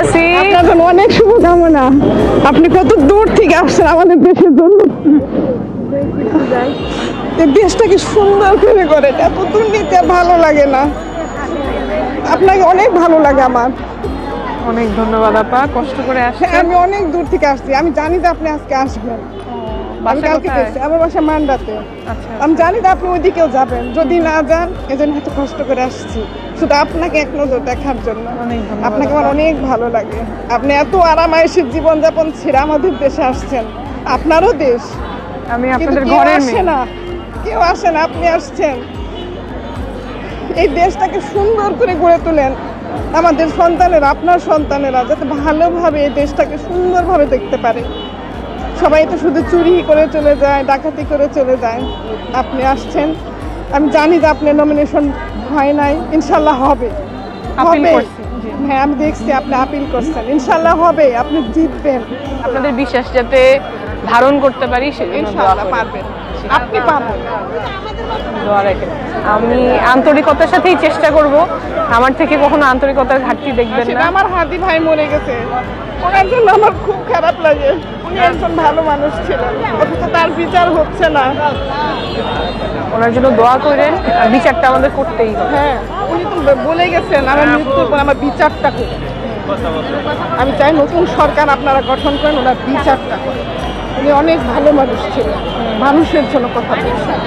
করতেছি। আপনার জন্য অনেক শুভকামনা। আপনি কত দূর থেকে আসছেন আমাদের দেশের জন্য। এই দেশটাকে সুন্দর করে করেন, এত দূর নিতে ভালো লাগে না। আপনাকে অনেক ভালো লাগে আমার। অনেক ধন্যবাদ আপা, কষ্ট করে হ্যাঁ, আসছেন। আমি অনেক দূর থেকে আসছি। আমি জানি যে আপনি আজকে আসবেন। আমি বাসা কালকে কোথায়? গেছি, আমার বাসা মান্ডাতে। আচ্ছা, আমি জানি যে আপনি ওইদিকেও যাবেন, যদি না যান এজন্য এত কষ্ট করে আসছি শুধু আপনাকে এক নজর দেখার জন্য। অনেক ধন্যবাদ আপনাকে আমার আপা। অনেক ভালো লাগে। আপনি এত আরামায়েশের জীবনযাপন ছেড়ে আমাদের দেশে আসছেন। আপনারও দেশ, আমি কিন্তু আপনাদের কেউ ঘরের আসে মেয়ে। না, কেউ আসে না, আপনি আসছেন। এই দেশটাকে সুন্দর করে গড়ে তোলেন। আমাদের সন্তানেরা, আপনার সন্তানেরা যাতে ভালোভাবে এই দেশটাকে সুন্দরভাবে দেখতে পারে। সবাই তো শুধু চুরি করে চলে যায়, ডাকাতি করে চলে যায়। আপনি আসছেন, আমি জানি যে আপনার নমিনেশন হয় নাই, ইনশাল্লাহ হবে। আপিল হবে। করছি, জি। হ্যাঁ, আমি দেখছি আপনি আপিল করছেন, ইনশাল্লাহ হবে, আপনি জিতবেন। আপনাদের বিশ্বাস যাতে ধারণ করতে পারি সেজন্য দোয়া ইনশাল্লাহ করি। পারবেন, আপনি পারবেন। দোয়া রাখেন। আমি আন্তরিকতার সাথেই চেষ্টা করব। আমার থেকে কখনো আন্তরিকতার ঘাটতি দেখবেন সেটা না। আমার হাদি ভাই মরে গেছে, ওনার জন্য আমার খুব খারাপ লাগে। উনি একজন ভালো মানুষ ছিলেন, অথচ তার বিচার হচ্ছে না। ওনার জন্য দোয়া করেন, আর বিচারটা আমাদের করতেই হবে। হ্যাঁ, উনি তো বলে গেছেন আমার মৃত্যুর পর আমার বিচারটা করুন। আমি চাই নতুন সরকার আপনারা গঠন করেন, ওনার বিচারটা করেন। উনি অনেক ভালো মানুষ ছিলেন, মানুষের জন্য কথা বলছেন।